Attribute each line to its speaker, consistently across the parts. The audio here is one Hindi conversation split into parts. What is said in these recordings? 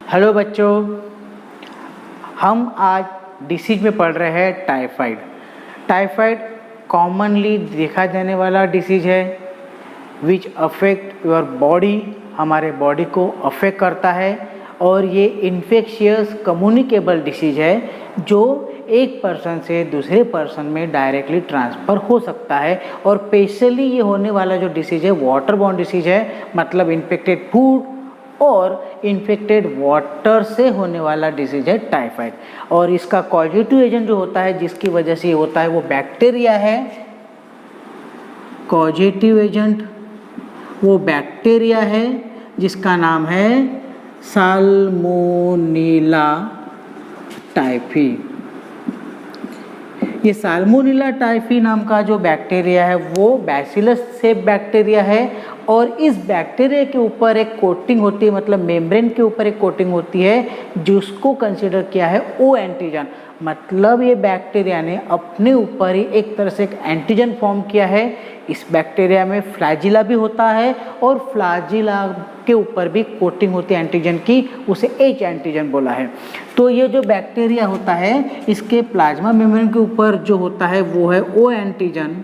Speaker 1: हेलो बच्चों, हम आज डिसीज में पढ़ रहे हैं टाइफाइड। टाइफाइड कॉमनली देखा जाने वाला डिसीज है विच अफेक्ट योर बॉडी, हमारे बॉडी को अफेक्ट करता है और ये इन्फेक्शियस कम्युनिकेबल डिसीज है जो एक पर्सन से दूसरे पर्सन में डायरेक्टली ट्रांसफ़र हो सकता है। और स्पेशली ये होने वाला जो डिसीज है वाटर बॉर्न डिसीज है, मतलब इन्फेक्टेड फूड और इन्फेक्टेड वाटर से होने वाला डिसीज है टाइफाइड। और इसका कॉजेटिव एजेंट जो होता है जिसकी वजह से ये होता है वो बैक्टीरिया है। कॉजेटिव एजेंट वो बैक्टीरिया है जिसका नाम है साल्मोनेला टाइफी। ये साल्मोनेला टाइफी नाम का जो बैक्टीरिया है वो बैसिलस सेप बैक्टीरिया है और इस बैक्टीरिया के ऊपर एक कोटिंग होती है, मतलब मेम्ब्रेन के ऊपर एक कोटिंग होती है जिसको कंसिडर किया है ओ एंटीजन। मतलब ये बैक्टीरिया ने अपने ऊपर ही एक तरह से एक एंटीजन फॉर्म किया है। इस बैक्टीरिया में फ्लैजिला भी होता है और फ्लैजिला के ऊपर भी कोटिंग होती है एंटीजन की, उसे एच एंटीजन बोला है। तो ये जो बैक्टीरिया होता है इसके प्लाज्मा मेम्ब्रेन के ऊपर जो होता है वो है ओ एंटीजन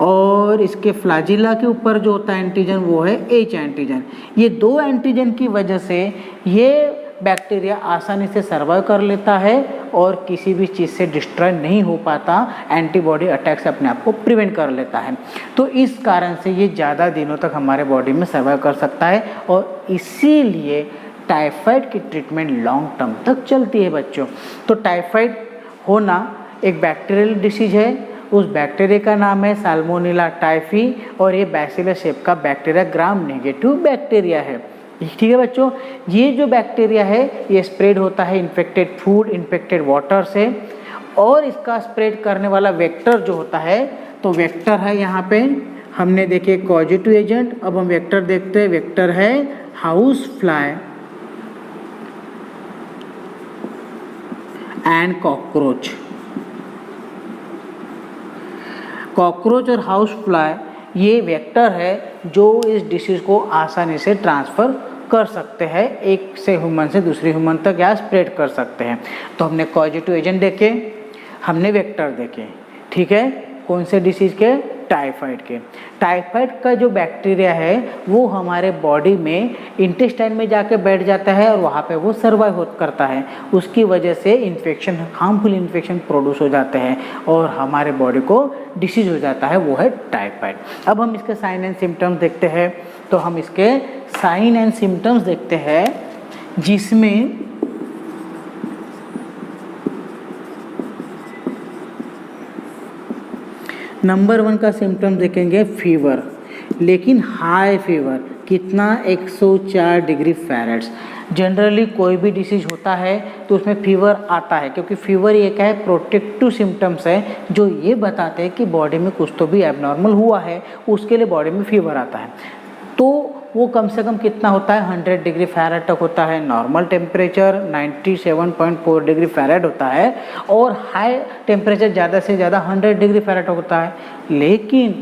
Speaker 1: और इसके फ्लैजिला के ऊपर जो होता है एंटीजन वो है एच एंटीजन। ये दो एंटीजन की वजह से ये बैक्टीरिया आसानी से सर्वाइव कर लेता है और किसी भी चीज़ से डिस्ट्रॉय नहीं हो पाता, एंटीबॉडी अटैक से अपने आप को प्रिवेंट कर लेता है। तो इस कारण से ये ज़्यादा दिनों तक हमारे बॉडी में सर्वाइव कर सकता है और इसीलिए टाइफाइड की ट्रीटमेंट लॉन्ग टर्म तक चलती है बच्चों। तो टाइफाइड होना एक बैक्टीरियल डिसीज है, उस बैक्टीरिया का नाम है साल्मोनेला टाइफी और ये बैसिलस सेप का बैक्टीरिया ग्राम नेगेटिव बैक्टीरिया है। ठीक है बच्चों, ये जो बैक्टीरिया है ये स्प्रेड होता है इन्फेक्टेड फूड, इन्फेक्टेड वाटर से और इसका स्प्रेड करने वाला वेक्टर जो होता है, तो वेक्टर है यहाँ पे हमने देखे कॉजेटिव एजेंट। अब हम वेक्टर देखते हैं, वेक्टर है house fly and cockroach. Cockroach और हाउस फ्लाई ये वेक्टर है जो इस डिसीज को आसानी से ट्रांसफ़र कर सकते हैं, एक से ह्यूमन से दूसरे ह्यूमन तक या स्प्रेड कर सकते हैं। तो हमने कॉजेटिव एजेंट देखे, हमने वेक्टर देखे, ठीक है। कौन से डिसीज के? टाइफाइड के। टाइफाइड का जो बैक्टीरिया है वो हमारे बॉडी में इंटेस्टाइन में जाके बैठ जाता है और वहाँ पे वो सर्वाइव करता है। उसकी वजह से इन्फेक्शन, हार्मफुल इन्फेक्शन प्रोड्यूस हो जाते हैं और हमारे बॉडी को डिसीज हो जाता है, वो है टाइफाइड। अब हम इसके साइन एंड सिम्टम्स देखते हैं। तो हम इसके साइन एंड सिम्टम्स देखते हैं जिसमें नंबर 1 का सिम्टम देखेंगे फीवर, लेकिन हाई फीवर। कितना? 104 डिग्री फ़ारेनहाइट। जनरली कोई भी डिसीज होता है तो उसमें फीवर आता है क्योंकि फीवर ये क्या है, प्रोटेक्टिव सिम्टम्स है जो ये बताते हैं कि बॉडी में कुछ तो भी एबनॉर्मल हुआ है, उसके लिए बॉडी में फीवर आता है। तो वो कम से कम कितना होता है? 100 डिग्री फ़ारेनहाइट तक होता है। नॉर्मल टेम्परेचर 97.4 डिग्री फ़ारेनहाइट होता है और हाई टेम्परेचर ज़्यादा से ज़्यादा 100 डिग्री फ़ारेनहाइट होता है। लेकिन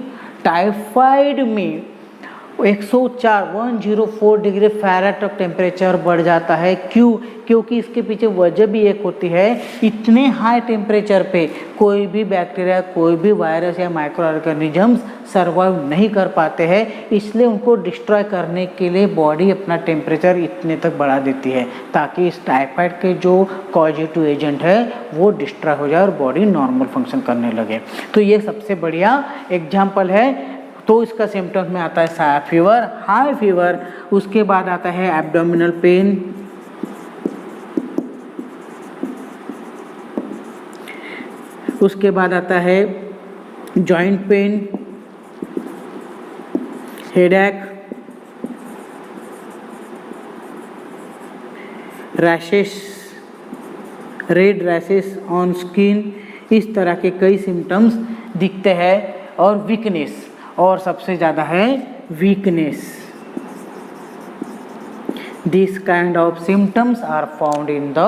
Speaker 1: टाइफाइड में 104 डिग्री फ़ारेनहाइट तक टेम्परेचर बढ़ जाता है। क्यों? क्योंकि इसके पीछे वजह भी एक होती है, इतने हाई टेम्परेचर पे कोई भी बैक्टीरिया, कोई भी वायरस या माइक्रो ऑर्गेनिजम्स सर्वाइव नहीं कर पाते हैं, इसलिए उनको डिस्ट्रॉय करने के लिए बॉडी अपना टेम्परेचर इतने तक बढ़ा देती है ताकि इस टाइफाइड के जो कॉजेटिव एजेंट है वो डिस्ट्रॉय हो जाए और बॉडी नॉर्मल फंक्शन करने लगे। तो ये सबसे बढ़िया एग्जाम्पल है। तो इसका सिम्टम्स में आता है फीवर, हाई फीवर, उसके बाद आता है एब्डोमिनल पेन, उसके बाद आता है joint pain, headache, rashes, red rashes on skin, इस तरह के कई सिम्टम्स दिखते हैं। और वीकनेस, और सबसे ज़्यादा है weakness. This kind of symptoms are found in the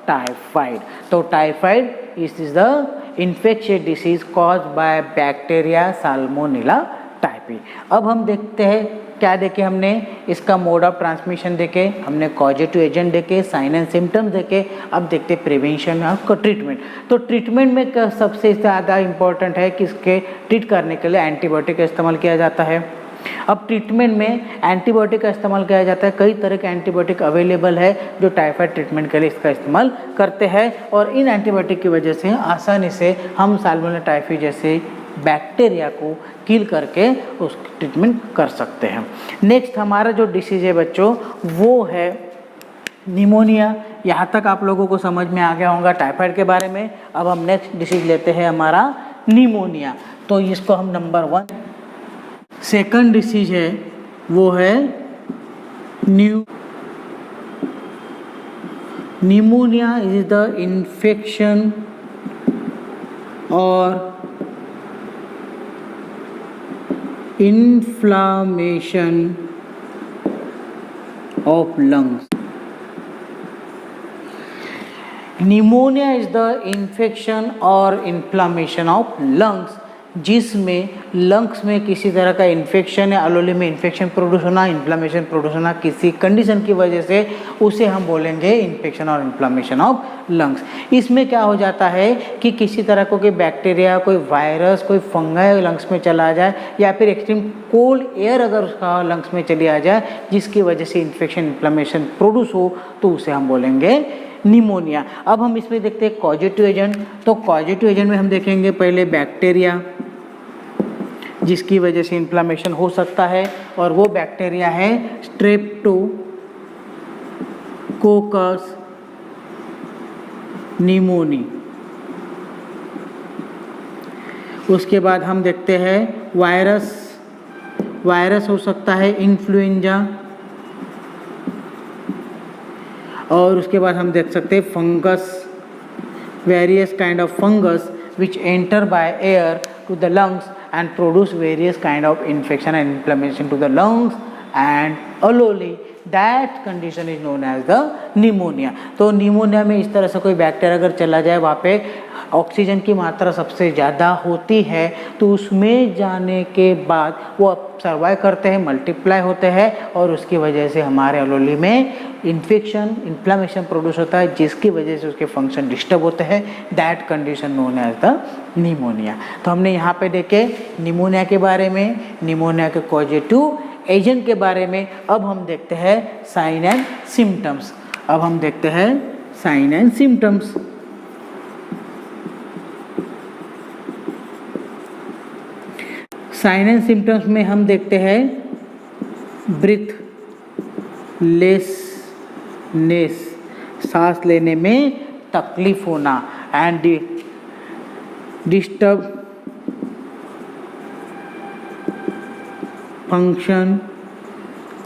Speaker 1: typhoid. तो typhoid is the infectious disease caused by bacteria Salmonella typhi। Typhi. अब हम देखते हैं क्या देखे हमने, इसका मोड ऑफ ट्रांसमिशन देखे, हमने कॉजेटिव एजेंट देखे, साइन एंड सिम्टम्स देखे। अब देखते हैं प्रिवेंशन और ट्रीटमेंट। तो ट्रीटमेंट में सबसे ज़्यादा इम्पोर्टेंट है कि इसके ट्रीट करने के लिए एंटीबायोटिक का इस्तेमाल किया जाता है। अब ट्रीटमेंट में एंटीबायोटिक का इस्तेमाल किया जाता है, कई तरह के एंटीबायोटिक अवेलेबल है जो टाइफाइड ट्रीटमेंट के लिए इसका इस्तेमाल करते हैं, और इन एंटीबायोटिक की वजह से आसानी से हम साल्मोनेला टाइफी जैसे बैक्टीरिया को किल करके उसकी ट्रीटमेंट कर सकते हैं। नेक्स्ट हमारा जो डिसीज है बच्चों वो है निमोनिया। यहाँ तक आप लोगों को समझ में आ गया होगा टाइफाइड के बारे में। अब हम नेक्स्ट डिसीज लेते हैं हमारा निमोनिया। तो इसको हम नंबर 1 सेकंड डिसीज है वो है निमोनिया इज द इन्फेक्शन और inflammation of lungs. Pneumonia is the infection or inflammation of lungs, जिसमें लंग्स में किसी तरह का इन्फेक्शन है, अलोली में इन्फेक्शन प्रोड्यूस होना, इन्फ्लामेशन प्रोड्यूस होना किसी कंडीशन की वजह से, उसे हम बोलेंगे इन्फेक्शन और इन्फ्लामेशन ऑफ लंग्स। इसमें क्या हो जाता है कि किसी तरह को कोई बैक्टीरिया, कोई वायरस, कोई फंगाई लंग्स में चला जाए, या फिर एक्सट्रीम कोल्ड एयर अगर उसका लंग्स में चली आ जाए जिसकी वजह से इन्फेक्शन इन्फ्लामेशन प्रोड्यूस हो, तो उसे हम बोलेंगे निमोनिया। अब हम इसमें देखते हैं कॉजेटिव एजेंट। तो कॉजेटिव एजेंट में हम देखेंगे पहले बैक्टीरिया जिसकी वजह से इन्फ्लामेशन हो सकता है, और वो बैक्टीरिया है स्ट्रेप्टोकोकस निमोनी। उसके बाद हम देखते हैं वायरस हो सकता है इन्फ्लुएंजा, और उसके बाद हम देख सकते हैं fungus, various kind of fungus which enter by air to the lungs and produce various kind of infection and inflammation to the lungs and alveoli. That condition is known as the pneumonia. तो निमोनिया में इस तरह से कोई बैक्टीरिया अगर चला जाए, वहाँ पे ऑक्सीजन की मात्रा सबसे ज़्यादा होती है, तो उसमें जाने के बाद वो सर्वाइव करते हैं, मल्टीप्लाई होते हैं, और उसकी वजह से हमारे अलोली में इन्फेक्शन इन्फ्लामेशन प्रोड्यूस होता है, जिसकी वजह से उसके फंक्शन डिस्टर्ब होते हैं। That condition known as the pneumonia. तो हमने यहाँ पे देखे निमोनिया के बारे में, निमोनिया के कॉजेटिव एजेंट के बारे में। अब हम देखते हैं sign and symptoms. Sign and symptoms में हम देखते हैं ब्रीथलेसनेस, सांस लेने में तकलीफ होना, and disturb function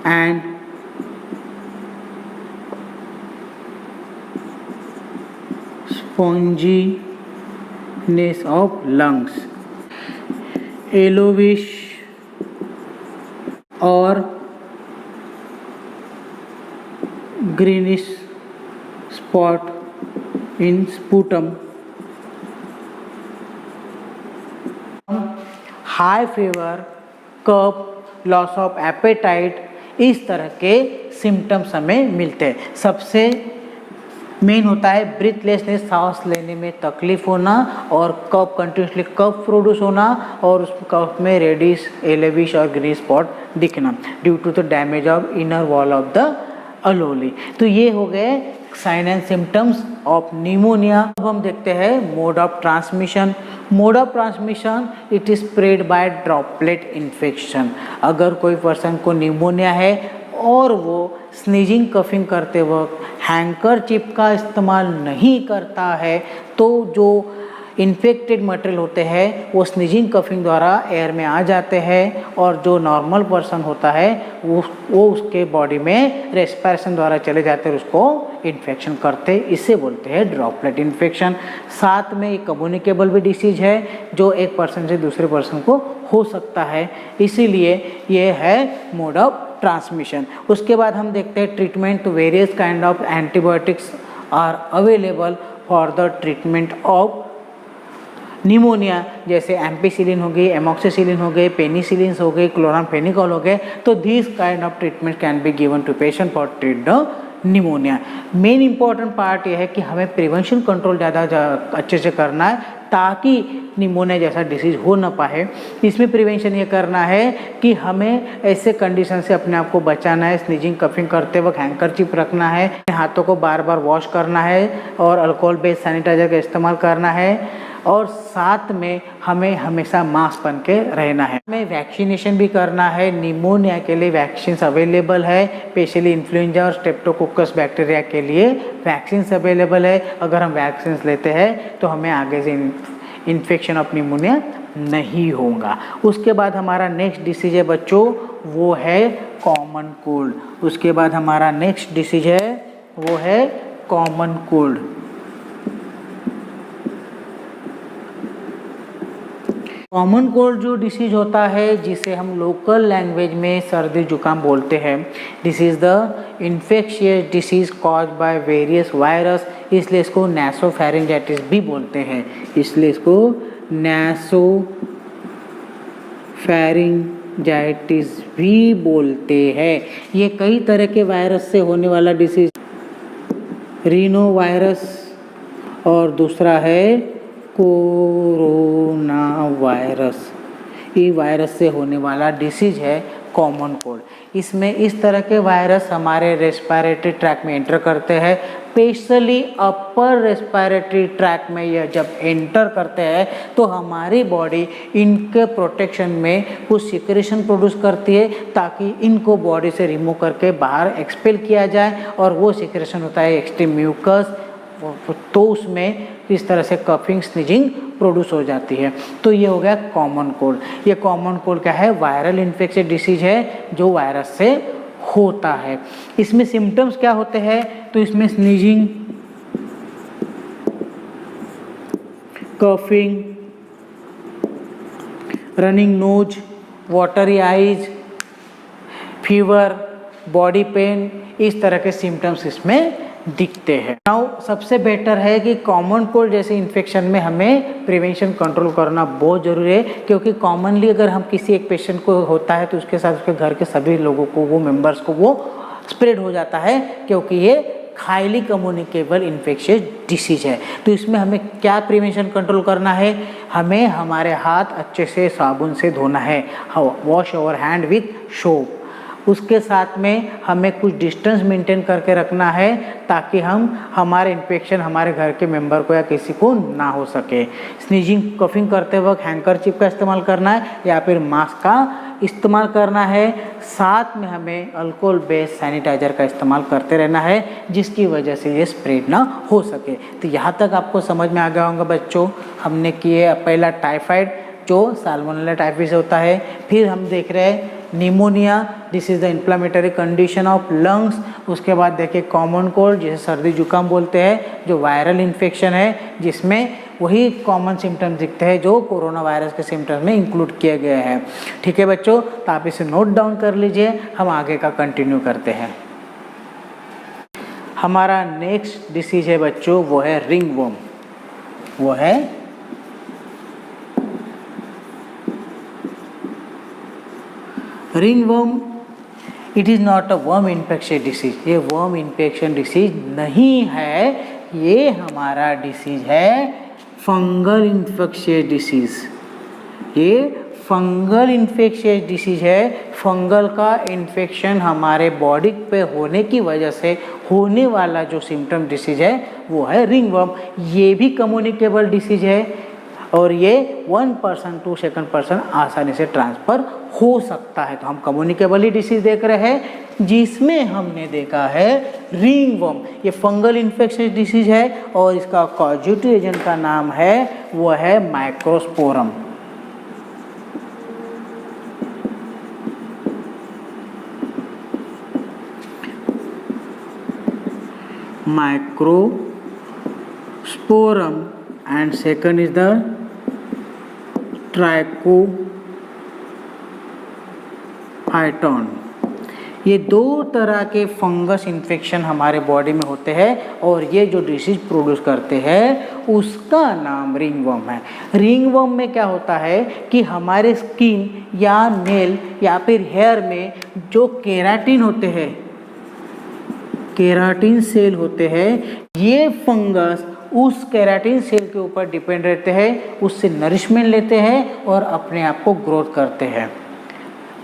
Speaker 1: and sponginess of lungs, yellowish और greenish spot in sputum, high fever, cough, loss of appetite, इस तरह के सिम्टम्स हमें मिलते हैं। सबसे मेन होता है ब्रीथलेसनेस, सांस लेने में तकलीफ होना, और कफ कंटिन्यूसली कफ प्रोड्यूस होना, और उस कफ में रेडिश, येलोविश और ग्रीन स्पॉट दिखना due to the damage of inner wall of the alveoli. तो ये हो गए sign and symptoms of pneumonia. अब हम देखते हैं mode of transmission. Mode of transmission it is spread by droplet infection. अगर कोई पर्सन को निमोनिया है और वो स्नीजिंग कफिंग करते वक्त हैंकरचिप का इस्तेमाल नहीं करता है, तो जो इन्फेक्टेड मटेरियल होते हैं वो स्नीजिंग कफिंग द्वारा एयर में आ जाते हैं, और जो नॉर्मल पर्सन होता है वो उसके बॉडी में रेस्पिरेशन द्वारा चले जाते हैं, उसको इन्फेक्शन करते, इसे बोलते हैं ड्रॉपलेट इन्फेक्शन। साथ में एक कम्युनिकेबल भी डिसीज है जो एक पर्सन से दूसरे पर्सन को हो सकता है, इसीलिए ये है मोड ऑफ ट्रांसमिशन। उसके बाद हम देखते हैं treatment. Various kind of antibiotics are available for the treatment of pneumonia जैसे एम्पिसिलिन हो गई, एमॉक्सिसिलिन हो गए, पेनिसिलिन हो गए, क्लोरामफेनिकोल हो गए, तो this kind of treatment can be given to patient for treat the pneumonia. Main important part यह है कि हमें प्रिवेंशन कंट्रोल ज़्यादा अच्छे से करना है ताकि निमोनिया जैसा डिसीज हो ना पाए। इसमें प्रिवेंशन ये करना है कि हमें ऐसे कंडीशन से अपने आप को बचाना है। स्नीजिंग कफिंग करते वक्त हैंकरचिप रखना है, हाथों को बार बार वॉश करना है और अल्कोहल बेस्ड सैनिटाइजर का इस्तेमाल करना है, और साथ में हमें हमेशा मास्क पहन के रहना है। हमें वैक्सीनेशन भी करना है। निमोनिया के लिए वैक्सीन अवेलेबल है, स्पेशली इन्फ्लुएंजा और स्ट्रेप्टोकोकस बैक्टीरिया के लिए वैक्सीन अवेलेबल है। अगर हम वैक्सीन लेते हैं तो हमें आगे से इन्फेक्शन ऑफ निमोनिया नहीं होगा। उसके बाद हमारा नेक्स्ट डिसीज है बच्चों, वो है कॉमन कोल्ड। उसके बाद हमारा नेक्स्ट डिसीज है वो है कॉमन कोल्ड। कॉमन कोल्ड जो डिसीज होता है जिसे हम लोकल लैंग्वेज में सर्दी जुकाम बोलते हैं, this is the infectious disease cause by various virus, इसलिए इसको नैसोफैरिंजाइटिस भी बोलते हैं। इसलिए इसको नैसोफैरिंजाइटिस भी बोलते हैं। ये कई तरह के वायरस से होने वाला डिसीज, रीनो वायरस और दूसरा है कोरोना वायरस, ये वायरस से होने वाला डिसीज है कॉमन कोल्ड। इसमें इस तरह के वायरस हमारे रेस्पिरेटरी ट्रैक में एंटर करते हैं, स्पेशली अपर रेस्पिरेटरी ट्रैक में यह जब एंटर करते हैं तो हमारी बॉडी इनके प्रोटेक्शन में कुछ सिक्रेशन प्रोड्यूस करती है ताकि इनको बॉडी से रिमूव करके बाहर एक्सपेल किया जाए, और वो सिक्रेशन होता है एक्सट्रीम म्यूकस, तो उसमें इस तरह से कफिंग स्नीजिंग प्रोड्यूस हो जाती है। तो ये हो गया कॉमन कोल्ड। ये कॉमन कोल्ड क्या है, वायरल इन्फेक्शन डिसीज है जो वायरस से होता है। इसमें सिम्टम्स क्या होते हैं, तो इसमें sneezing, coughing, running nose, watery eyes, fever, body pain, इस तरह के सिम्टम्स इसमें दिखते हैं। नाउ सबसे बेटर है कि कॉमन कोल्ड जैसे इन्फेक्शन में हमें प्रिवेंशन कंट्रोल करना बहुत ज़रूरी है, क्योंकि कॉमनली अगर हम किसी एक पेशेंट को होता है तो उसके साथ उसके घर के सभी लोगों को, वो मेंबर्स को वो स्प्रेड हो जाता है, क्योंकि ये हाईली कम्युनिकेबल इन्फेक्शियस डिसीज है। तो इसमें हमें क्या प्रिवेंशन कंट्रोल करना है, हमें हमारे हाथ अच्छे से साबुन से धोना है, wash our hand with soap. उसके साथ में हमें कुछ डिस्टेंस मेंटेन करके रखना है ताकि हमारे इन्फेक्शन हमारे घर के मेंबर को या किसी को ना हो सके। स्नीजिंग कफिंग करते वक्त हैंकरचिप का इस्तेमाल करना है या फिर मास्क का इस्तेमाल करना है। साथ में हमें अल्कोहल बेस्ड सैनिटाइजर का इस्तेमाल करते रहना है जिसकी वजह से ये स्प्रेड ना हो सके। तो यहाँ तक आपको समझ में आ गया होगा बच्चों। हमने किए पहला टाइफाइड जो साल्मोनेला टाइफी से होता है, फिर हम देख रहे हैं pneumonia, this is the inflammatory condition of lungs. उसके बाद देखिए कॉमन कोल्ड जिसे सर्दी जुकाम बोलते हैं, जो वायरल इन्फेक्शन है जिसमें वही कॉमन सिम्टम्स दिखते हैं जो कोरोना वायरस के सिम्टम्स में इंक्लूड किए गए हैं। ठीक है बच्चों, तो आप इसे नोट डाउन कर लीजिए, हम आगे का कंटिन्यू करते हैं। हमारा नेक्स्ट डिसीज है बच्चों, वो है रिंगवर्म। वो है ringworm. It is not a worm infection disease, ये वर्म इन्फेक्शन डिसीज नहीं है, ये हमारा डिसीज है फंगल इन्फेक्शियस डिसीज। ये फंगल इन्फेक्शियस डिसीज है। फंगल का इन्फेक्शन हमारे बॉडी पे होने की वजह से होने वाला जो सिम्टम डिसीज है वो है रिंगवर्म। ये भी कम्युनिकेबल डिसीज है और ये 1 पर्सन टू 2 पर्सन आसानी से ट्रांसफ़र हो सकता है। तो हम कम्युनिकेबल ही डिसीज देख रहे हैं जिसमें हमने देखा है रिंगवर्म। ये फंगल इन्फेक्शन डिसीज है और इसका कॉजेटिव एजेंट का नाम है वो है microsporum. Microsporum and second is the Trichophyton. ये दो तरह के फंगस इन्फेक्शन हमारे बॉडी में होते हैं और ये जो डिसीज प्रोड्यूस करते हैं उसका नाम रिंगवर्म है। रिंगवर्म में क्या होता है कि हमारे स्किन या नेल या फिर हेयर में जो केराटिन होते हैं, केराटिन सेल होते हैं, ये फंगस उस केराटिन सेल के ऊपर डिपेंड रहते हैं, उससे नरिशमेंट लेते हैं और अपने आप को ग्रोथ करते हैं।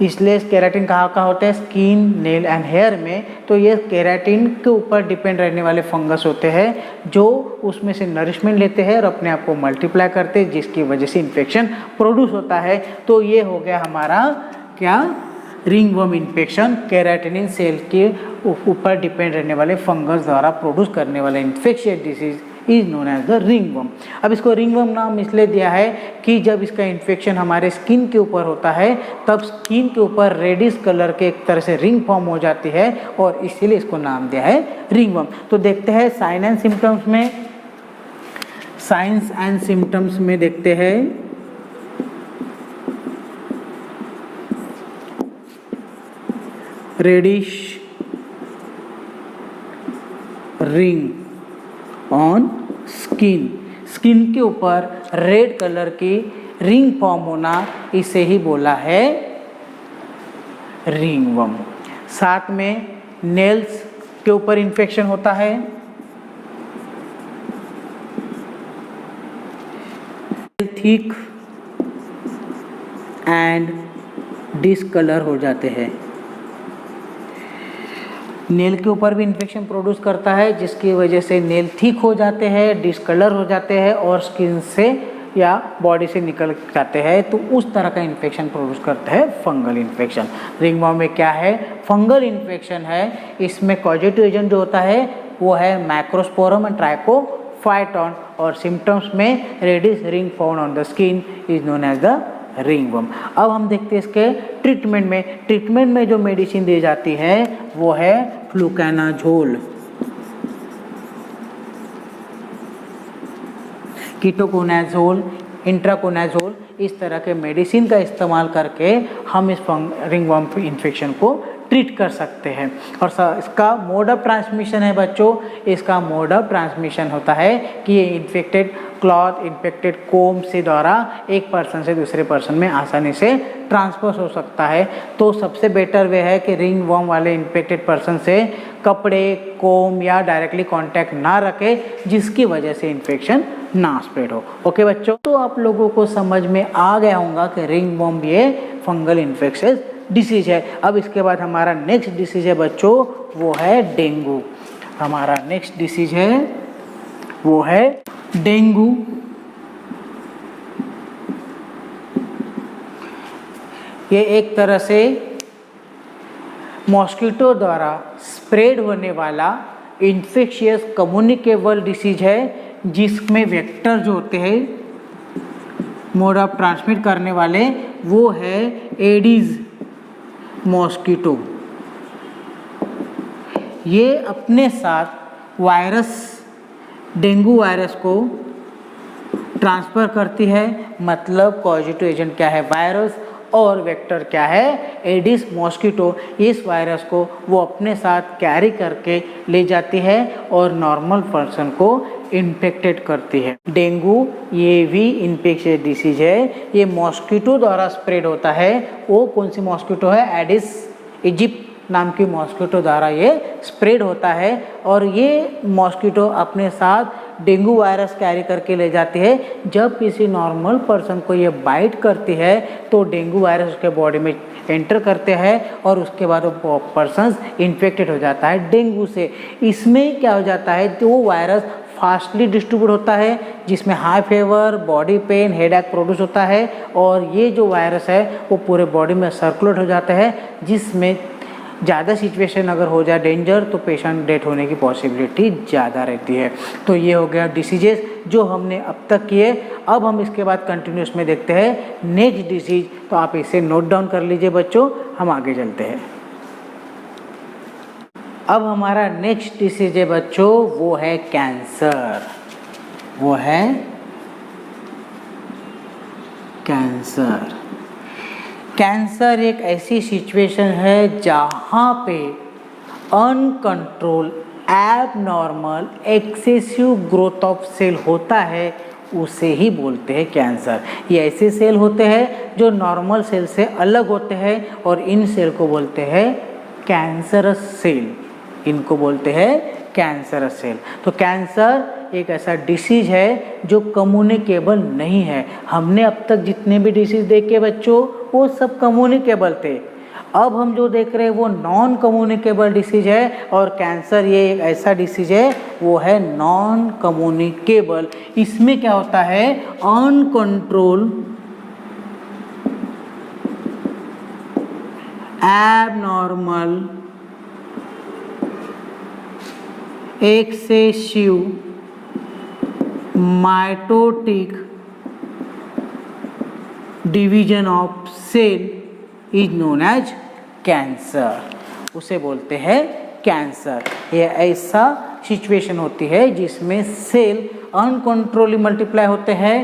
Speaker 1: इसलिए केराटिन कहाँ होते हैं, स्किन, नेल एंड हेयर में। तो ये केराटिन के ऊपर डिपेंड रहने वाले फंगस होते हैं जो उसमें से नरिशमेंट लेते हैं और अपने आप को मल्टीप्लाई करते हैं, जिसकी वजह से इन्फेक्शन प्रोड्यूस होता है। तो ये हो गया हमारा क्या, रिंगवर्म इन्फेक्शन। केराटिनिन सेल के ऊपर डिपेंड रहने वाले फंगस द्वारा प्रोड्यूस करने वाले infectious disease is known as the ringworm. अब इसको रिंगवर्म नाम इसलिए दिया है कि जब इसका इन्फेक्शन हमारे स्किन के ऊपर होता है तब स्किन के ऊपर रेडिश कलर के एक तरह से रिंग फॉर्म हो जाती है और इसीलिए इसको नाम दिया है रिंगवर्म। तो देखते हैं साइन एंड सिम्टम्स में, साइंस एंड सिम्टम्स में देखते हैं reddish ring on skin, skin के ऊपर रेड कलर की रिंग फॉर्म होना, इसे ही बोला है रिंगवर्म। साथ में नेल्स के ऊपर इन्फेक्शन होता है, थिक एंड डिसकलर हो जाते हैं। नेल के ऊपर भी इन्फेक्शन प्रोड्यूस करता है जिसकी वजह से नेल थिक हो जाते हैं, डिसकलर हो जाते हैं और स्किन से या बॉडी से निकल जाते हैं। तो उस तरह का इन्फेक्शन प्रोड्यूस करता है फंगल इन्फेक्शन। रिंगवर्म में क्या है, फंगल इन्फेक्शन है। इसमें कॉजेटिव एजेंट जो होता है वो है मैक्रोस्पोरम एंड ट्राइकोफाइटॉन और सिम्टम्स में reddish ring found on the skin is known as the ringworm. अब हम देखते हैं इसके ट्रीटमेंट में। ट्रीटमेंट में जो मेडिसिन दी जाती है वो है फ्लूकेनाजोल, कीटोकोनाजोल, इंट्राकोनाजोल, इस तरह के मेडिसिन का इस्तेमाल करके हम इस रिंगवर्म इन्फेक्शन को ट्रीट कर सकते हैं। और इसका मोड ऑफ ट्रांसमिशन है बच्चों, इसका मोड ऑफ ट्रांसमिशन होता है कि ये इन्फेक्टेड क्लॉथ, इन्फेक्टेड कोम से द्वारा एक पर्सन से दूसरे पर्सन में आसानी से ट्रांसफर हो सकता है। तो सबसे बेटर वे है कि रिंगवर्म वाले इन्फेक्टेड पर्सन से कपड़े, कोम या डायरेक्टली कांटेक्ट ना रखें जिसकी वजह से इन्फेक्शन ना स्प्रेड हो। ओके बच्चों, तो आप लोगों को समझ में आ गया होगा कि रिंगवर्म ये फंगल इन्फेक्शन डिसीज है। अब इसके बाद हमारा नेक्स्ट डिसीज है बच्चों, वो है डेंगू। हमारा नेक्स्ट डिसीज है वो है डेंगू। ये एक तरह से मॉस्किटो द्वारा स्प्रेड होने वाला इन्फेक्शियस कम्युनिकेबल डिसीज है जिसमें वेक्टर जो होते हैं मोड ऑफ ट्रांसमिट करने वाले वो है एडीज मॉस्किटो। ये अपने साथ वायरस, डेंगू वायरस को ट्रांसफ़र करती है। मतलब कॉजेटिव एजेंट क्या है, वायरस, और वेक्टर क्या है, एडिस मॉस्किटो। इस वायरस को वो अपने साथ कैरी करके ले जाती है और नॉर्मल पर्सन को इन्फेक्टेड करती है। डेंगू ये भी इन्फेक्शियस डिसीज है, ये मॉस्किटो द्वारा स्प्रेड होता है। वो कौन सी मॉस्किटो है, एडिस इजिप्ट नाम की मॉस्किटो द्वारा ये स्प्रेड होता है। और ये मॉस्किटो अपने साथ डेंगू वायरस कैरी करके ले जाती है। जब किसी नॉर्मल पर्सन को ये बाइट करती है तो डेंगू वायरस उसके बॉडी में एंटर करते हैं और उसके बाद वो पर्सन इन्फेक्टेड हो जाता है डेंगू से। इसमें क्या हो जाता है, तो वो वायरस फास्टली डिस्ट्रीब्यूट होता है जिसमें high fever, body pain, headache produce होता है। और ये जो वायरस है वो पूरे बॉडी में सर्कुलेट हो जाता है जिसमें ज़्यादा सिचुएशन अगर हो जाए डेंजर तो पेशेंट डेथ होने की पॉसिबिलिटी ज़्यादा रहती है। तो ये हो गया डिसीजेस जो हमने अब तक किए। अब हम इसके बाद कंटिन्यूस में देखते हैं नेक्स्ट डिसीज। तो आप इसे नोट डाउन कर लीजिए बच्चों, हम आगे चलते हैं। अब हमारा नेक्स्ट डिसीज है बच्चों, वो है कैंसर। वो है कैंसर। कैंसर एक ऐसी सिचुएशन है जहाँ पे uncontrol abnormal excessive growth of cell होता है, उसे ही बोलते हैं कैंसर। ये ऐसे सेल होते हैं जो नॉर्मल सेल से अलग होते हैं और इन सेल को बोलते हैं कैंसरस सेल, इनको बोलते हैं कैंसरस सेल। तो कैंसर एक ऐसा डिसीज है जो कम्युनिकेबल नहीं है। हमने अब तक जितने भी डिसीज देखे बच्चों, वो सब कम्युनिकेबल थे। अब हम जो देख रहे हैं वो नॉन कम्युनिकेबल डिसीज है, और कैंसर ये एक ऐसा डिसीज है वो है नॉन कम्युनिकेबल। इसमें क्या होता है, uncontrol abnormal excessive mitotic division of cell is known as cancer, उसे बोलते हैं कैंसर। ये ऐसा सिचुएशन होती है जिसमें सेल अनकंट्रोली मल्टीप्लाई होते हैं,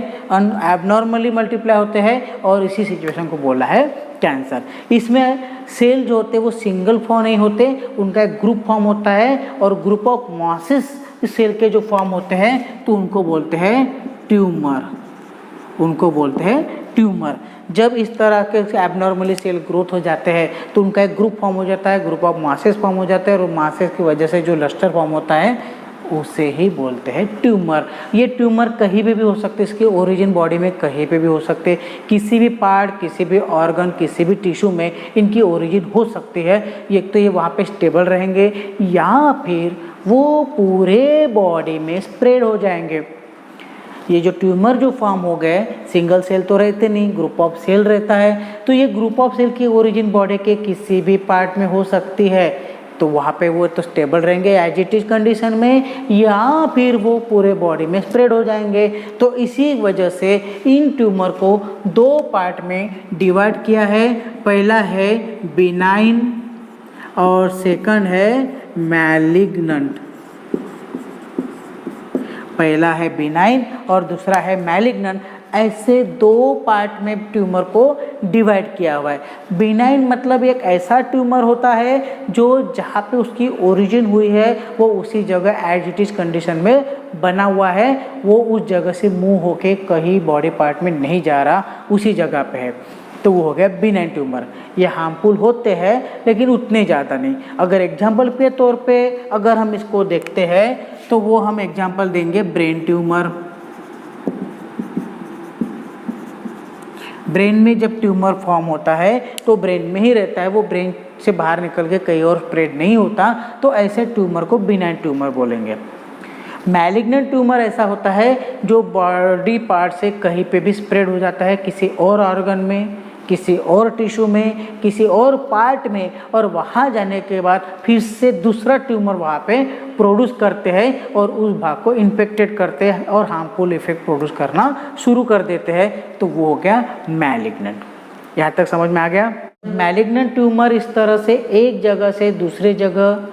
Speaker 1: एबनॉर्मली मल्टीप्लाई होते हैं, और इसी सिचुएशन को बोला है कैंसर। इसमें सेल जो होते हैं वो सिंगल फॉर्म नहीं होते, उनका एक ग्रुप फॉर्म होता है, और ग्रुप ऑफ मॉसेस सेल के जो फॉर्म होते हैं तो उनको बोलते हैं ट्यूमर, उनको बोलते हैं ट्यूमर। जब इस तरह के एबनॉर्मली सेल ग्रोथ हो जाते हैं तो उनका एक ग्रुप फॉर्म हो जाता है, ग्रुप ऑफ मासेस फॉर्म हो जाते हैं, और मासेस की वजह से जो लस्टर फॉर्म होता है उसे ही बोलते हैं ट्यूमर। ये ट्यूमर कहीं भी हो सकते, इसके ओरिजिन बॉडी में कहीं पे भी हो सकते, किसी भी पार्ट, किसी भी ऑर्गन, किसी भी टिश्यू में इनकी ओरिजिन हो सकती है। एक तो ये वहाँ पे स्टेबल रहेंगे, या फिर वो पूरे बॉडी में स्प्रेड हो जाएंगे। ये जो ट्यूमर जो फॉर्म हो गए, सिंगल सेल तो रहते नहीं, ग्रुप ऑफ सेल रहता है, तो ये ग्रुप ऑफ सेल की ओरिजिन बॉडी के किसी भी पार्ट में हो सकती है, तो वहाँ पे वो तो स्टेबल रहेंगे एज इट इज कंडीशन में, या फिर वो पूरे बॉडी में स्प्रेड हो जाएंगे। तो इसी वजह से इन ट्यूमर को दो पार्ट में डिवाइड किया है। पहला है बिनाइन और सेकंड है मैलिग्नेंट। पहला है बिनाइन और दूसरा है मैलिग्नेंट। ऐसे दो पार्ट में ट्यूमर को डिवाइड किया हुआ है। बिनाइन मतलब एक ऐसा ट्यूमर होता है जो जहाँ पे उसकी ओरिजिन हुई है वो उसी जगह एज इट इज कंडीशन में बना हुआ है, वो उस जगह से मूव होके कहीं बॉडी पार्ट में नहीं जा रहा, उसी जगह पे है, तो वो हो गया बिनाइन ट्यूमर। ये हार्मफुल होते हैं लेकिन उतने ज़्यादा नहीं। अगर एग्जाम्पल के तौर पे अगर हम इसको देखते हैं तो वो हम एग्जाम्पल देंगे ब्रेन ट्यूमर। ब्रेन में जब ट्यूमर फॉर्म होता है तो ब्रेन में ही रहता है, वो ब्रेन से बाहर निकल के कहीं और स्प्रेड नहीं होता, तो ऐसे ट्यूमर को बिनाइन ट्यूमर बोलेंगे। मैलिग्नेंट ट्यूमर ऐसा होता है जो बॉडी पार्ट से कहीं पे भी स्प्रेड हो जाता है, किसी और ऑर्गन में, किसी और टिश्यू में, किसी और पार्ट में, और वहाँ जाने के बाद फिर से दूसरा ट्यूमर वहाँ पे प्रोड्यूस करते हैं और उस भाग को इन्फेक्टेड करते हैं और हार्मफुल इफेक्ट प्रोड्यूस करना शुरू कर देते हैं, तो वो हो गया मैलिग्नेंट। यहाँ तक समझ में आ गया? मैलिग्नेंट ट्यूमर इस तरह से एक जगह से दूसरे जगह,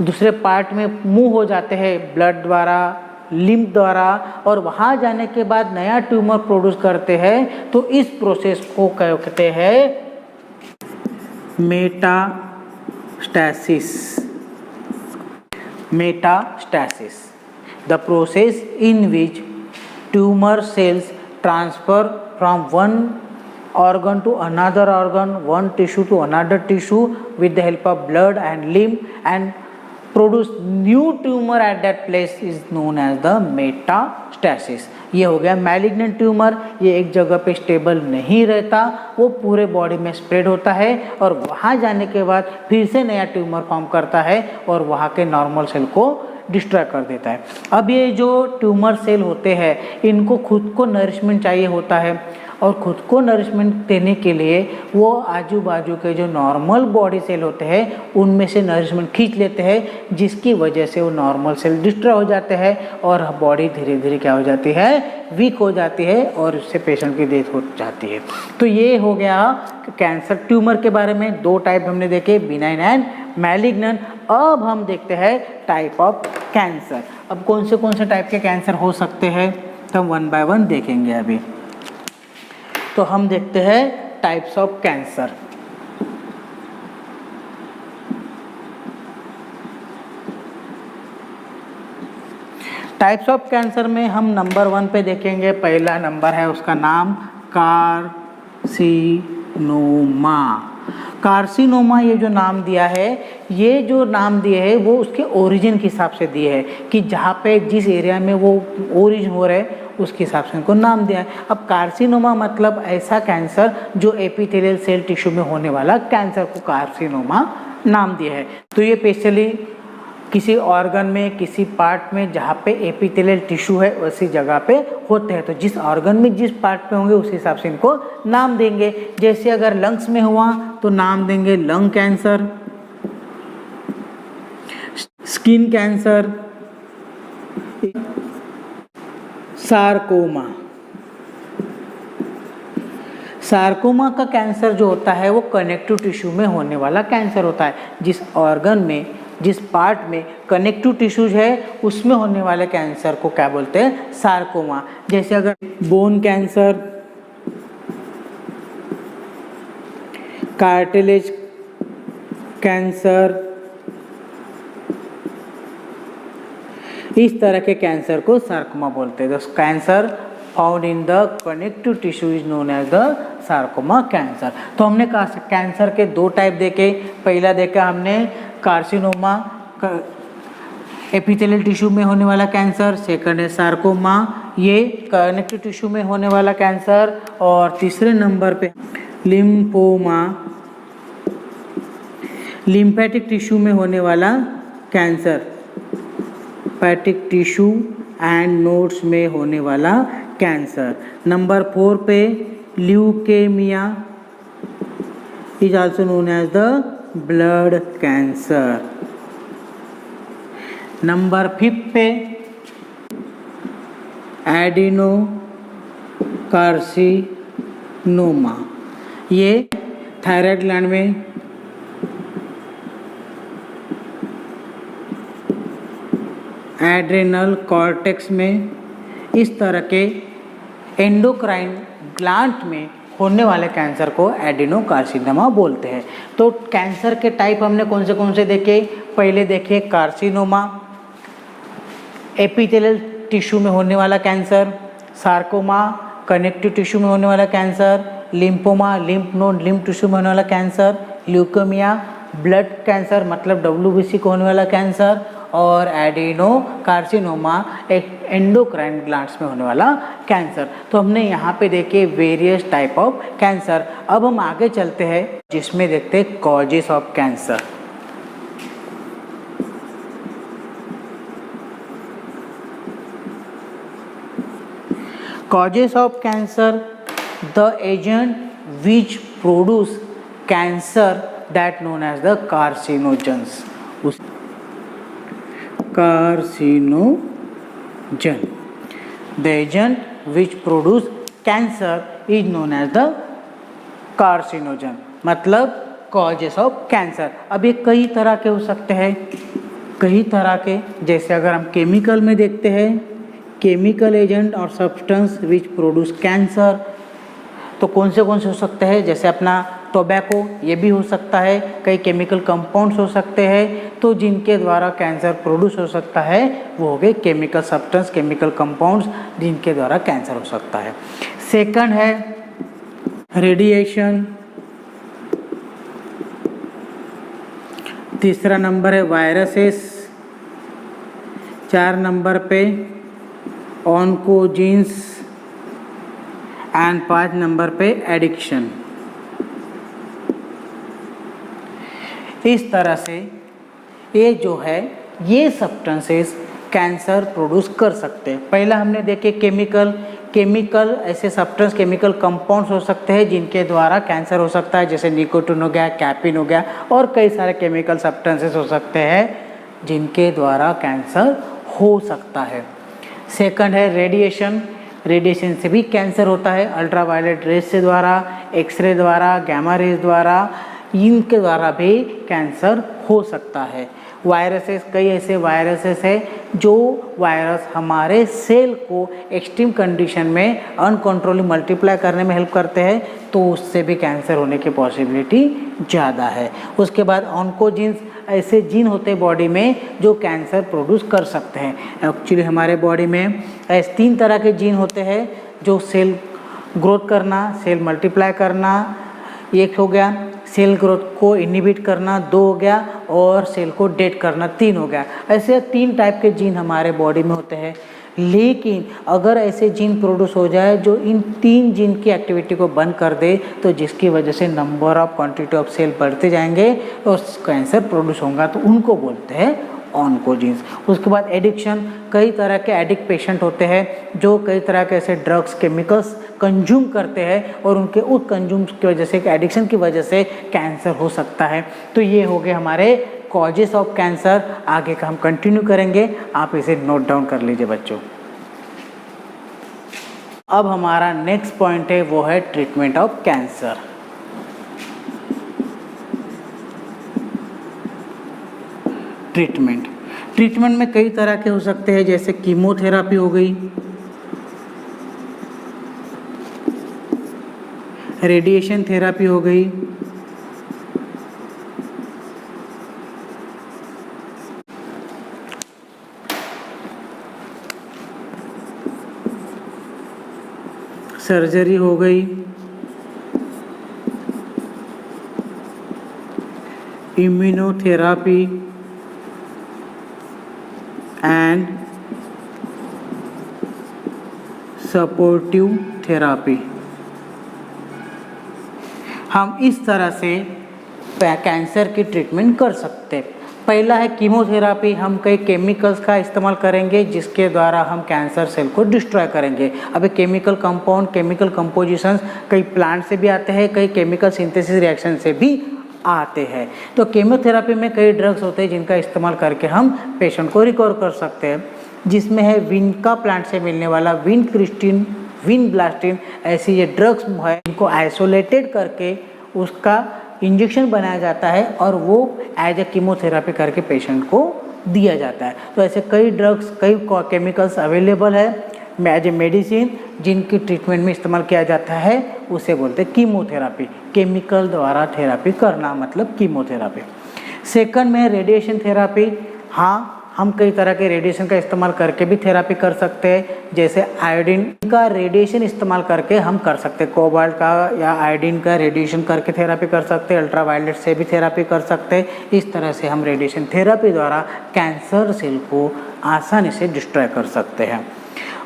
Speaker 1: दूसरे पार्ट में मूव हो जाते हैं ब्लड द्वारा, लिम्फ द्वारा, और वहाँ जाने के बाद नया ट्यूमर प्रोड्यूस करते हैं। तो इस प्रोसेस को कहते हैं metastasis. Metastasis, the process in which tumour cells transfer from one organ to another organ, one tissue to another tissue with the help of blood and lymph and produce new tumor at that place is known as the metastasis। ये हो गया मैलिग्नेंट ट्यूमर। ये एक जगह पे स्टेबल नहीं रहता, वो पूरे बॉडी में स्प्रेड होता है और वहाँ जाने के बाद फिर से नया ट्यूमर फॉर्म करता है और वहाँ के नॉर्मल सेल को डिस्ट्रॉय कर देता है। अब ये जो ट्यूमर सेल होते हैं इनको खुद को नरिशमेंट चाहिए होता है, और खुद को नरिशमेंट देने के लिए वो आजू बाजू के जो नॉर्मल बॉडी सेल होते हैं उनमें से नरिशमेंट खींच लेते हैं, जिसकी वजह से वो नॉर्मल सेल डिस्ट्रॉय हो जाते हैं और बॉडी धीरे धीरे क्या हो जाती है, वीक हो जाती है, और उससे पेशेंट की डेथ हो जाती है। तो ये हो गया कैंसर ट्यूमर के बारे में। दो टाइप हमने देखे, बिनाइन एंड मैलिग्नेंट। अब हम देखते हैं टाइप ऑफ कैंसर। अब कौन से टाइप के कैंसर हो सकते हैं तो हम वन बाय वन देखेंगे। अभी तो हम देखते हैं types of cancer. Types of cancer में हम नंबर 1 पे देखेंगे, पहला नंबर है उसका नाम कार्सिनोमा। कार्सिनोमा ये जो नाम दिया है, ये जो नाम दिए है वो उसके ओरिजिन के हिसाब से दिए है कि जहाँ पे जिस एरिया में वो ओरिजिन हो रहे उसके हिसाब से इनको नाम दिया है। अब कार्सिनोमा मतलब ऐसा कैंसर जो एपिथेलियल सेल टिश्यू में होने वाला कैंसर को कार्सिनोमा नाम दिया है। तो ये स्पेशली किसी ऑर्गन में, किसी पार्ट में जहाँ पे एपिथेलियल टिश्यू है उसी जगह पे होते हैं। तो जिस ऑर्गन में जिस पार्ट पे होंगे उस हिसाब से इनको नाम देंगे। जैसे अगर लंग्स में हुआ तो नाम देंगे lung cancer, skin cancer, sarcoma. Sarcoma का कैंसर जो होता है वो कनेक्टिव टिश्यू में होने वाला कैंसर होता है। जिस ऑर्गन में, जिस पार्ट में कनेक्टिव टिश्यूज है उसमें होने वाले कैंसर को क्या बोलते हैं? सार्कोमा। जैसे अगर बोन कैंसर, कार्टिलेज कैंसर, इस तरह के कैंसर को सार्कोमा बोलते हैं। तो cancer found in the connective tissue is known as the sarcoma cancer. तो हमने कैंसर के 2 टाइप देखे। पहला देखा हमने कार्सिनोमा, एपिथेलियल टिश्यू में होने वाला कैंसर। सेकंड है सार्कोमा, ये कनेक्टिव टिश्यू में होने वाला कैंसर। और तीसरे नंबर पे लिम्फोमा, लिम्फेटिक टिश्यू में होने वाला कैंसर, पैटिक टिश्यू एंड नोड्स में होने वाला कैंसर। नंबर 4 पे leukaemia is also known as the blood cancer. Number 5 पे एडिनो कार्सिनोमा, ये थायराइड ग्लैंड में, एड्रेनल कॉर्टेक्स में, इस तरह के एंडोक्राइन ग्लैंड में होने वाले कैंसर को एडिनोकार्सिनोमा बोलते हैं। तो कैंसर के टाइप हमने कौन से देखे? पहले देखे कार्सिनोमा, एपिथेलियल टिश्यू में होने वाला कैंसर, सार्कोमा कनेक्टिव टिश्यू में होने वाला cancer, lymphoma lymph node lymph tissue में होने वाला कैंसर, ल्यूकेमिया ब्लड कैंसर मतलब WBC को होने वाला कैंसर, और एडिनोकार्सिनोमा एक एंडोक्राइन ग्लैंड्स में होने वाला कैंसर। तो हमने यहाँ पे देखे वेरियस टाइप ऑफ कैंसर। अब हम आगे चलते हैं जिसमें देखते हैं causes of cancer. Causes of cancer, the agent which produce cancer that known as the carcinogens. Carcinogen, the agent which produce cancer is known as the carcinogen, मतलब causes of cancer। अब ये कई तरह के हो सकते हैं, कई तरह के। जैसे अगर हम केमिकल में देखते हैं, केमिकल एजेंट और सब्सटेंस विच प्रोड्यूस कैंसर, तो कौन से हो सकते हैं? जैसे अपना टोबैको, ये भी हो सकता है। कई केमिकल कंपाउंड्स हो सकते हैं। तो जिनके द्वारा कैंसर प्रोड्यूस हो सकता है वो हो गए केमिकल सब्सटेंस, केमिकल कंपाउंड्स जिनके द्वारा कैंसर हो सकता है। सेकंड है रेडिएशन, तीसरा नंबर है वायरसेस, 4 नंबर पे ऑन्कोजीन्स एंड 5 नंबर पे एडिक्शन। इस तरह से ये जो है ये सब्सटेंसेस कैंसर प्रोड्यूस कर सकते हैं। पहला हमने देखे केमिकल ऐसे सब्सटेंस, केमिकल कंपाउंड्स हो सकते हैं जिनके द्वारा कैंसर हो सकता है। जैसे निकोटिन हो गया, कैफीन हो गया, और कई सारे केमिकल सब्सटेंसेस हो सकते हैं जिनके द्वारा कैंसर हो सकता है। सेकंड है रेडिएशन, रेडिएशन से भी कैंसर होता है। अल्ट्रावायलेट रेज से द्वारा, एक्सरे द्वारा, गामा रेज द्वारा, इनके द्वारा भी कैंसर हो सकता है। वायरसेस, कई ऐसे वायरसेस है जो वायरस हमारे सेल को एक्सट्रीम कंडीशन में अनकंट्रोली मल्टीप्लाई करने में हेल्प करते हैं, तो उससे भी कैंसर होने की पॉसिबिलिटी ज़्यादा है। उसके बाद ऑन्कोजीन्स ऐसे जीन होते हैं बॉडी में जो कैंसर प्रोड्यूस कर सकते हैं। एक्चुअली हमारे बॉडी में ऐसे 3 तरह के जीन होते हैं जो सेल ग्रोथ करना, सेल मल्टीप्लाई करना, एक हो गया, सेल ग्रोथ को इनहिबिट करना 2 हो गया, और सेल को डेड करना 3 हो गया। ऐसे 3 टाइप के जीन हमारे बॉडी में होते हैं। लेकिन अगर ऐसे जीन प्रोड्यूस हो जाए जो इन 3 जीन की एक्टिविटी को बंद कर दे, तो जिसकी वजह से number of quantity of cell बढ़ते जाएंगे और कैंसर प्रोड्यूस होगा, तो उनको बोलते हैं ऑन्कोजीन्स। उसके बाद एडिक्शन, कई तरह के एडिक्ट पेशेंट होते हैं जो कई तरह के ऐसे ड्रग्स, केमिकल्स कंज्यूम करते हैं और उनके उस कंज्यूम की वजह से, एडिक्शन की वजह से कैंसर हो सकता है। तो ये हो गए हमारे कॉजेस ऑफ कैंसर। आगे का हम कंटिन्यू करेंगे, आप इसे नोट डाउन कर लीजिए बच्चों। अब हमारा नेक्स्ट पॉइंट है, वो है ट्रीटमेंट ऑफ कैंसर। ट्रीटमेंट में कई तरह के हो सकते हैं, जैसे कीमोथेरापी हो गई, रेडिएशन थेरापी हो गई, सर्जरी हो गई, इम्यूनोथेरापी एंड सपोर्टिव थेरापी। हम इस तरह से कैंसर की ट्रीटमेंट कर सकते हैं। पहला है कीमोथेरापी। हम कई केमिकल्स का इस्तेमाल करेंगे जिसके द्वारा हम कैंसर सेल को डिस्ट्रॉय करेंगे। अब केमिकल कंपाउंड, केमिकल कंपोजिशंस कई प्लांट से भी आते हैं, कई केमिकल सिंथेसिस रिएक्शन से भी आते हैं। तो कीमोथेरापी में कई ड्रग्स होते हैं जिनका इस्तेमाल करके हम पेशेंट को रिकवर कर सकते हैं, जिसमें है विनका प्लांट से मिलने वाला विनक्रिस्टिन, विनब्लास्टिन, ऐसी ये ड्रग्स है, इनको आइसोलेटेड करके उसका इंजेक्शन बनाया जाता है और वो एज ए कीमोथेरापी करके पेशेंट को दिया जाता है। तो ऐसे कई ड्रग्स, कई केमिकल्स अवेलेबल है एज ए मेडिसिन जिनकी ट्रीटमेंट में इस्तेमाल किया जाता है, उसे बोलते हैं कीमोथेरापी। केमिकल द्वारा थेरापी करना मतलब कीमोथेरापी। सेकंड में रेडिएशन थेरापी। हाँ, हम कई तरह के रेडिएशन का इस्तेमाल करके भी थेरापी कर सकते हैं, जैसे आयोडीन का रेडिएशन इस्तेमाल करके हम कर सकते हैं, कोबाल्ट का या आयोडीन का रेडिएशन करके थेरापी कर सकते हैं, अल्ट्रावायलेट से भी थेरापी कर सकते हैं। इस तरह से हम रेडिएशन थेरापी द्वारा कैंसर सेल को आसानी से डिस्ट्रॉय कर सकते हैं।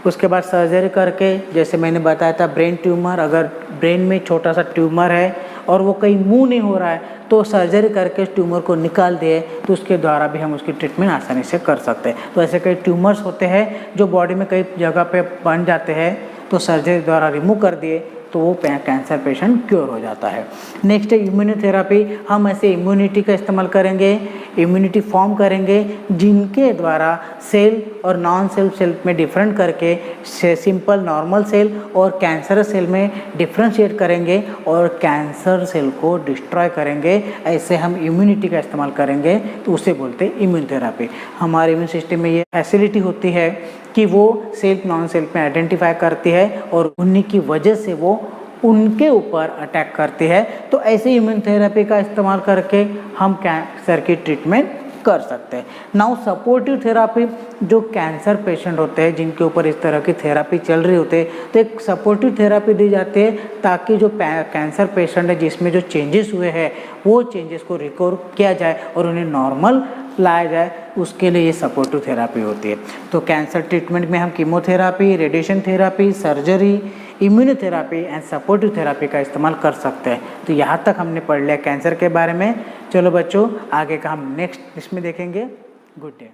Speaker 1: उसके बाद सर्जरी करके, जैसे मैंने बताया था ब्रेन ट्यूमर, अगर ब्रेन में छोटा सा ट्यूमर है और वो कहीं मूव नहीं हो रहा है, तो सर्जरी करके ट्यूमर को निकाल दिए, तो उसके द्वारा भी हम उसकी ट्रीटमेंट आसानी से कर सकते हैं। तो ऐसे कई ट्यूमर्स होते हैं जो बॉडी में कई जगह पे बन जाते हैं, तो सर्जरी द्वारा रिमूव कर दिए तो वो कैंसर पेशेंट क्योर हो जाता है। नेक्स्ट है इम्यूनोथेरापी। हम ऐसे इम्यूनिटी का इस्तेमाल करेंगे, इम्यूनिटी फॉर्म करेंगे जिनके द्वारा सेल और नॉन सेल में डिफरेंट करके सिंपल नॉर्मल सेल और कैंसर सेल में डिफ्रेंशिएट करेंगे और कैंसर सेल को डिस्ट्रॉय करेंगे। ऐसे हम इम्यूनिटी का इस्तेमाल करेंगे, तो उसे बोलते हैं इम्यूनोथेरापी। हमारे इम्यून सिस्टम में ये फैसिलिटी होती है कि वो सेल नॉन सेल में आइडेंटिफाई करती है और उन्हीं की वजह से वो उनके ऊपर अटैक करती है। तो ऐसे इम्यूनोथेरेपी का इस्तेमाल करके हम कैंसर की ट्रीटमेंट कर सकते हैं। नाउ सपोर्टिव थेरापी, जो कैंसर पेशेंट होते हैं जिनके ऊपर इस तरह की थेरापी चल रही होती है, तो एक सपोर्टिव थेरापी दी जाती है ताकि जो कैंसर पेशेंट है जिसमें जो चेंजेस हुए हैं वो चेंजेस को रिकवर किया जाए और उन्हें नॉर्मल लाया जाए, उसके लिए ये सपोर्टिव थेरापी होती है। तो कैंसर ट्रीटमेंट में हम chemotherapy, radiation therapy, surgery, immunotherapy and supportive therapy का इस्तेमाल कर सकते हैं। तो यहाँ तक हमने पढ़ लिया कैंसर के बारे में। चलो बच्चों, आगे का हम नेक्स्ट इसमें देखेंगे। Good day.